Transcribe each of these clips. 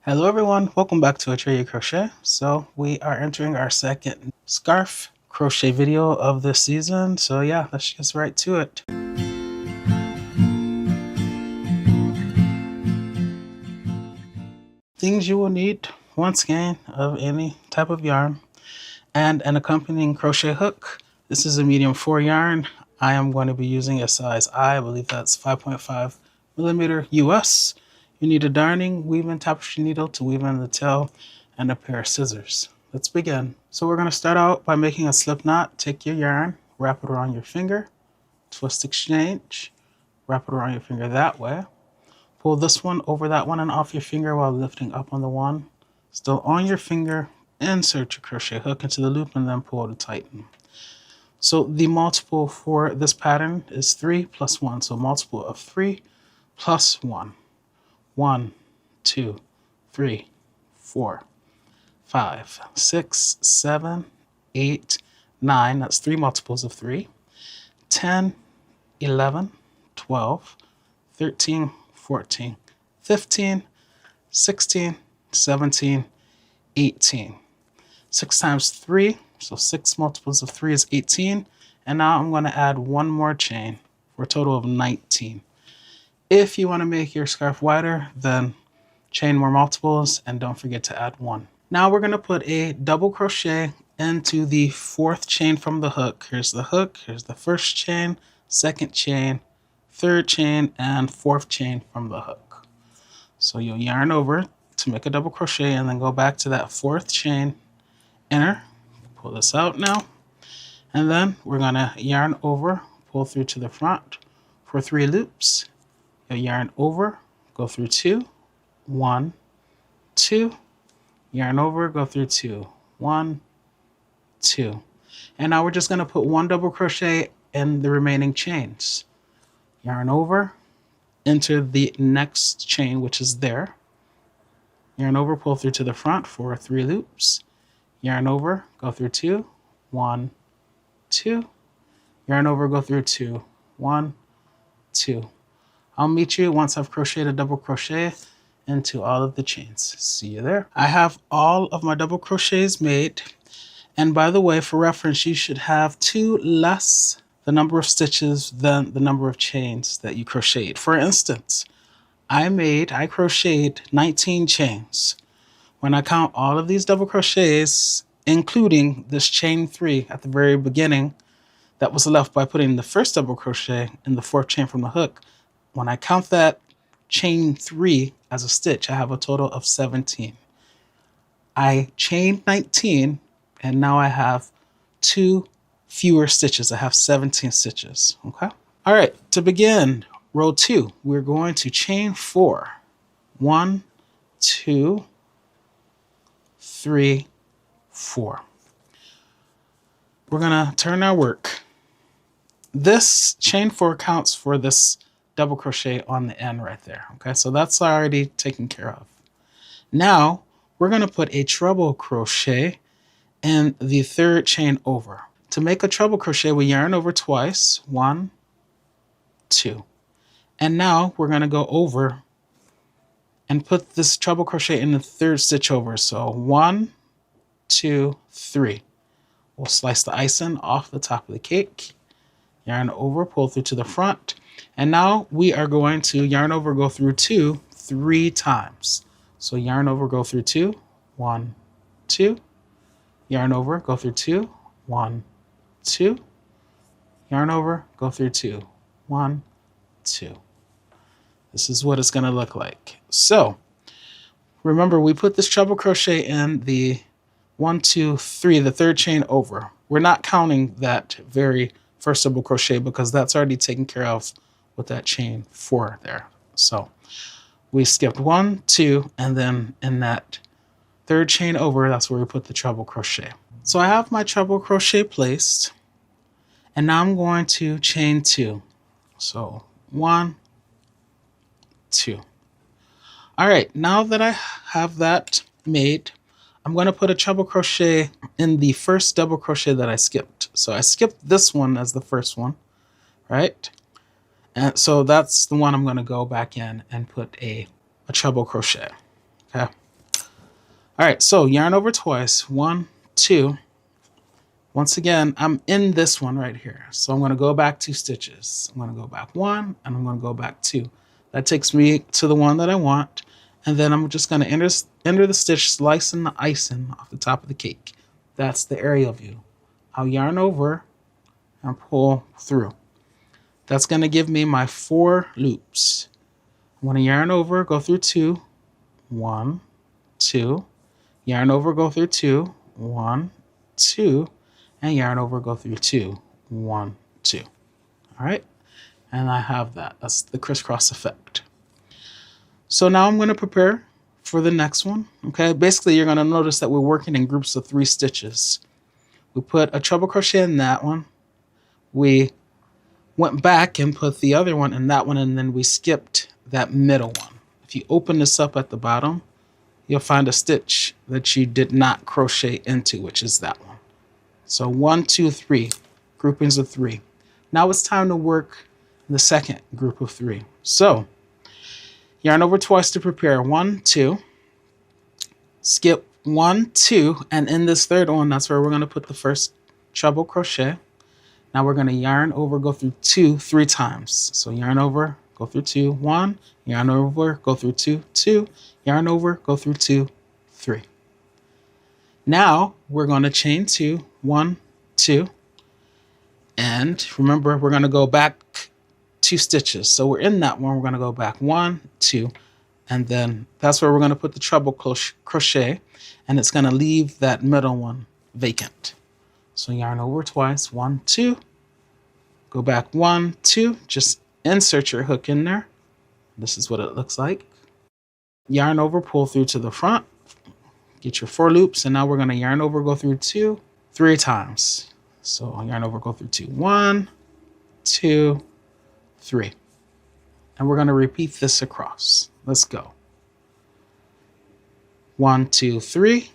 Hello everyone, welcome back to Atreyu Crochet. So we are entering our second scarf crochet video of this season. So yeah, let's get right to it. Things you will need: one skein of any type of yarn and an accompanying crochet hook. This is a medium 4 yarn. I am going to be using a size I believe that's 5.5 millimeter US. You need a darning, weave-in tapestry needle to weave in the tail, and a pair of scissors. Let's begin. So we're going to start out by making a slip knot. Take your yarn, wrap it around your finger, twist exchange, wrap it around your finger that way. Pull this one over that one and off your finger while lifting up on the one. Still on your finger, insert your crochet hook into the loop and then pull to tighten. So the multiple for this pattern is 3 plus 1. So multiple of 3 plus 1. 1, 2, 3, 4, 5, 6, 7, 8, 9. That's 3 multiples of 3. 10, 11, 12, 13, 14, 15, 16, 17, 18. 6 times 3, so 6 multiples of 3 is 18. And now I'm going to add one more chain for a total of 19. If you want to make your scarf wider, then chain more multiples and don't forget to add 1. Now we're going to put a double crochet into the 4th chain from the hook. Here's the hook, here's the 1st chain, 2nd chain, 3rd chain, and 4th chain from the hook. So you'll yarn over to make a double crochet and then go back to that 4th chain, enter, pull this out now, and then we're going to yarn over, pull through to the front for 3 loops. You'll yarn over, go through 2, 1, 2, yarn over, go through 2, 1, 2. And now we're just going to put 1 double crochet in the remaining chains. Yarn over, enter the next chain, which is there. Yarn over, pull through to the front for 3 loops. Yarn over, go through 2, 1, 2. Yarn over, go through 2, 1, 2. I'll meet you once I've crocheted a double crochet into all of the chains. See you there. I have all of my double crochets made. And by the way, for reference, you should have 2 less the number of stitches than the number of chains that you crocheted. For instance, I crocheted 19 chains. When I count all of these double crochets, including this chain 3 at the very beginning that was left by putting the first double crochet in the 4th chain from the hook, when I count that chain 3 as a stitch, I have a total of 17. I chained 19 and now I have 2 fewer stitches. I have 17 stitches, okay? All right, to begin row 2, we're going to chain 4. 1, 2, 3, 4. We're gonna turn our work. This chain 4 counts for this double crochet on the end right there. Okay, so that's already taken care of. Now we're going to put a treble crochet in the 3rd chain over. To make a treble crochet, we yarn over twice. 1, 2. And now we're going to go over and put this treble crochet in the 3rd stitch over. So 1, 2, 3. We'll slice the icing off the top of the cake. Yarn over, pull through to the front. And now we are going to yarn over, go through 2 3 times. So yarn over, go through 2, 1, 2. Yarn over, go through 2, 1, 2. Yarn over, go through 2, 1, 2. This is what it's going to look like. So remember, we put this treble crochet in the 1, 2, 3, the 3rd chain over. We're not counting that very first double crochet because that's already taken care of with that chain 4 there. So we skipped 1, 2, and then in that 3rd chain over, that's where we put the treble crochet. So I have my treble crochet placed, and now I'm going to chain 2. So 1, 2. All right, now that I have that made, I'm going to put a treble crochet in the first double crochet that I skipped. So I skipped this one as the first one, right? And so that's the one I'm going to go back in and put a treble crochet. Okay. All right, so yarn over twice, 1, 2. Once again, I'm in this one right here. So I'm going to go back 2 stitches. I'm going to go back 1 and I'm going to go back 2. That takes me to the one that I want. And then I'm just going to enter the stitch, slicing the icing off the top of the cake. That's the aerial view. I'll yarn over and pull through. That's going to give me my 4 loops. I'm going to yarn over, go through 2, 1, 2, yarn over, go through 2, 1, 2, and yarn over, go through 2, 1, 2. All right, and I have that. That's the crisscross effect. So now I'm going to prepare for the next one. Okay, basically you're going to notice that we're working in groups of 3 stitches. We put a treble crochet in that one. We went back and put the other one in that one, and then we skipped that middle one. If you open this up at the bottom, you'll find a stitch that you did not crochet into, which is that one. So 1, 2, 3, groupings of 3. Now it's time to work the second group of 3. So yarn over twice to prepare, 1, 2, skip 1, 2, and in this third one, that's where we're going to put the first treble crochet. Now we're going to yarn over, go through 2 3 times. So yarn over, go through 2, 1, yarn over, go through 2, 2, yarn over, go through 2, 3. Now we're going to chain 2, 1, 2, and remember we're going to go back 2 stitches. So we're in that one, we're going to go back 1, 2, and then that's where we're going to put the treble crochet, and it's going to leave that middle one vacant. So yarn over twice, 1, 2, go back 1, 2, just insert your hook in there. This is what it looks like. Yarn over, pull through to the front, get your 4 loops, and now we're going to yarn over, go through 2 3 times. So yarn over, go through 2, 1, 2, 3. And we're going to repeat this across. Let's go. 1, 2, 3.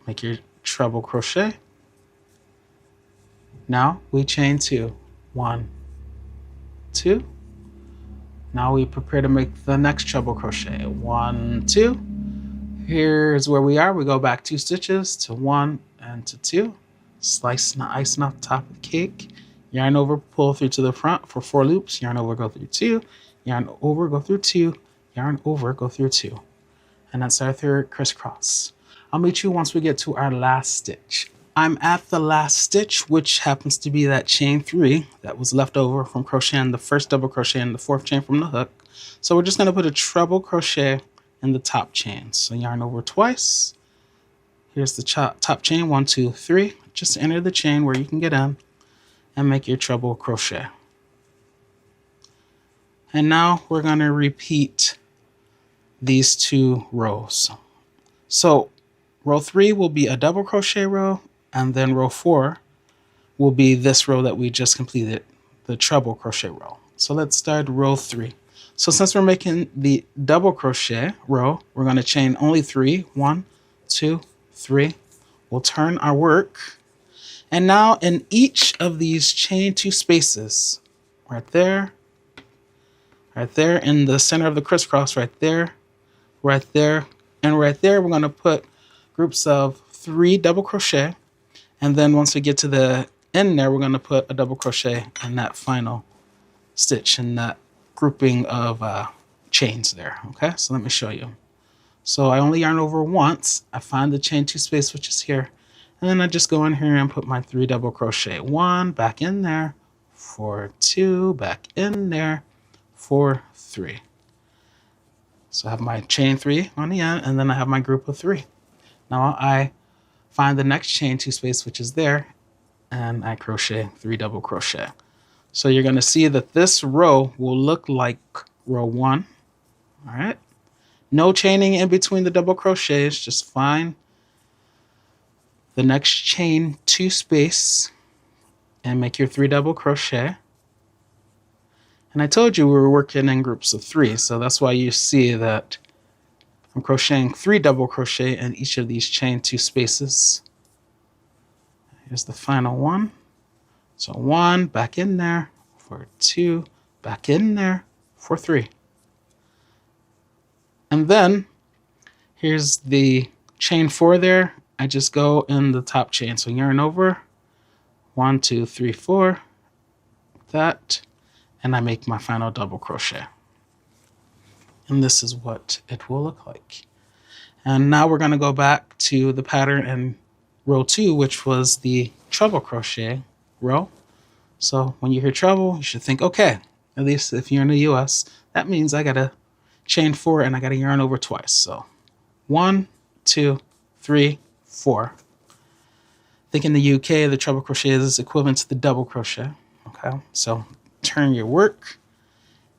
Make your treble crochet. Now we chain 2, 1, 2. Now we prepare to make the next treble crochet, 1, 2. Here's where we are. We go back 2 stitches to 1 and to 2. Slice the icing off the top of the cake. Yarn over, pull through to the front for 4 loops. Yarn over, go through 2. Yarn over, go through 2. Yarn over, go through 2. And that's our third crisscross. I'll meet you once we get to our last stitch. I'm at the last stitch, which happens to be that chain 3 that was left over from crocheting the first double crochet and the 4th chain from the hook. So we're just going to put a treble crochet in the top chain. So yarn over twice. Here's the top chain, 1, 2, 3. Just enter the chain where you can get in and make your treble crochet. And now we're going to repeat these 2 rows. So row 3 will be a double crochet row, and then row 4 will be this row that we just completed, the treble crochet row. So let's start row 3. So since we're making the double crochet row, we're going to chain only 3. 1, 2, 3. We'll turn our work. And now in each of these chain 2 spaces, right there, in the center of the crisscross, right there, and right there, we're going to put groups of 3 double crochet. And then once we get to the end there, we're going to put a double crochet in that final stitch in that grouping of chains there. Okay, so let me show you. So I only yarn over once. I find the chain 2 space, which is here. And then I just go in here and put my 3 double crochet. 1, back in there, 4, 2, back in there, 4, 3. So I have my chain 3 on the end, and then I have my group of 3. Now I find the next chain 2 space, which is there, and I crochet 3 double crochet. So you're going to see that this row will look like row 1. All right. No chaining in between the double crochets. Just find the next chain 2 space and make your 3 double crochet. And I told you we were working in groups of 3, so that's why you see that I'm crocheting 3 double crochet in each of these chain 2 spaces. Here's the final one. So 1, back in there, for 2, back in there, for 3. And then here's the chain 4 there, I just go in the top chain. So yarn over, 1, 2, 3, 4, that, and I make my final double crochet. And this is what it will look like. And now we're going to go back to the pattern in row 2, which was the treble crochet row. So when you hear treble, you should think, okay, at least if you're in the US, that means I got to chain 4 and I got to yarn over twice. So 1, 2, 3, 4. I think in the UK, the treble crochet is equivalent to the double crochet. Okay, so turn your work.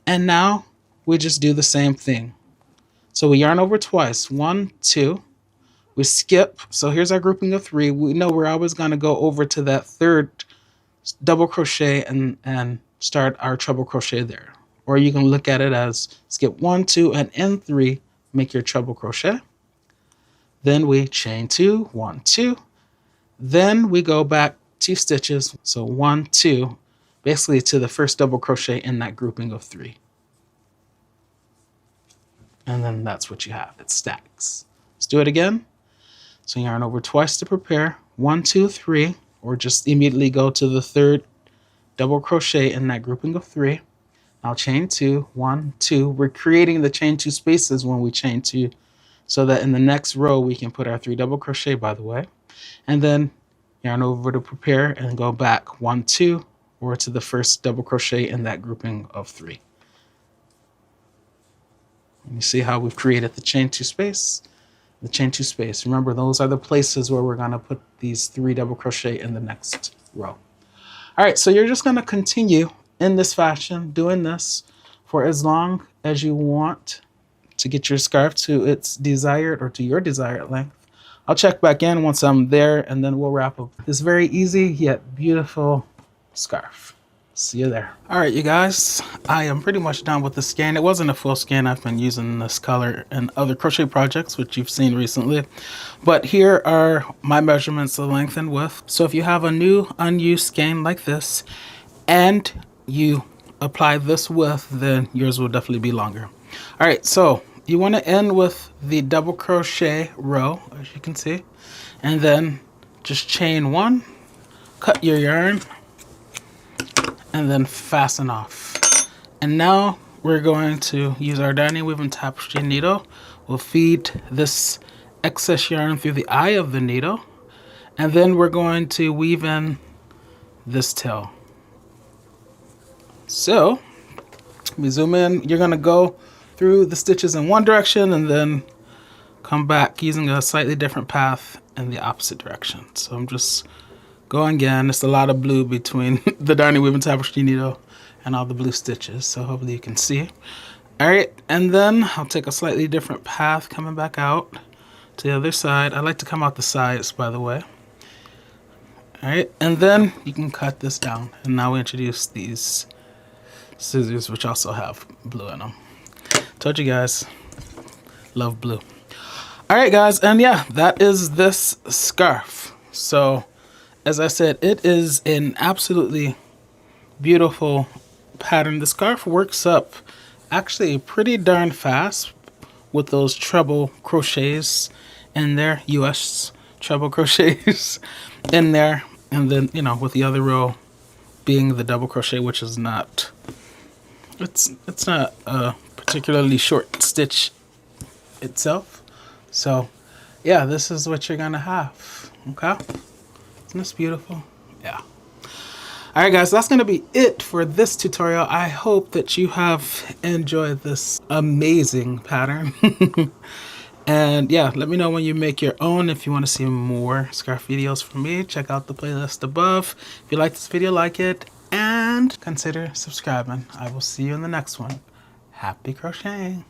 And now we just do the same thing. So we yarn over twice, 1, 2. We skip. So here's our grouping of 3. We know we're always going to go over to that third double crochet and start our treble crochet there. Or you can look at it as skip 1, 2, and in 3, make your treble crochet. Then we chain 2, 1, 2. Then we go back 2 stitches. So 1, 2, basically to the first double crochet in that grouping of 3. And then that's what you have. It stacks. Let's do it again. So yarn over twice to prepare. 1, 2, 3, or just immediately go to the third double crochet in that grouping of 3. Now chain 2, 1, 2. We're creating the chain 2 spaces when we chain 2, so that in the next row we can put our 3 double crochet, by the way. And then yarn over to prepare and go back 1, 2, or to the first double crochet in that grouping of 3. And you see how we've created the chain 2 space? The chain 2 space. Remember, those are the places where we're going to put these 3 double crochet in the next row. All right, so you're just going to continue in this fashion, doing this for as long as you want to get your scarf to its desired or to your desired length. I'll check back in once I'm there, and then we'll wrap up this very easy yet beautiful scarf. See you there. All right, you guys, I am pretty much done with the skein. It wasn't a full skein. I've been using this color in other crochet projects, which you've seen recently. But here are my measurements of length and width. So if you have a new unused skein like this, and you apply this width, then yours will definitely be longer. All right, so you want to end with the double crochet row, as you can see, and then just chain 1, cut your yarn, and then fasten off. And now we're going to use our darning weave and tapestry needle. We'll feed this excess yarn through the eye of the needle, and then we're going to weave in this tail. So we zoom in. You're going to go through the stitches in one direction and then come back using a slightly different path in the opposite direction. So I'm just going again. It's a lot of blue between the darning weave and tapestry needle and all the blue stitches, so hopefully you can see. All right, and then I'll take a slightly different path coming back out to the other side. I like to come out the sides, by the way. All right, and then you can cut this down. And now we introduce these scissors, which also have blue in them. Told you guys, love blue. All right, guys, and yeah, that is this scarf. So as I said, it is an absolutely beautiful pattern. The scarf works up actually pretty darn fast with those treble crochets in there, US treble crochets in there, and then, you know, with the other row being the double crochet, which is not, it's not a particularly short stitch itself. So yeah, this is what you're gonna have. Okay, isn't this beautiful? Yeah. All right, guys, that's going to be it for this tutorial. I hope that you have enjoyed this amazing pattern. And yeah, let me know when you make your own. If you want to see more scarf videos from me, check out the playlist above. If you like this video, like it and consider subscribing. I will see you in the next one. Happy crocheting.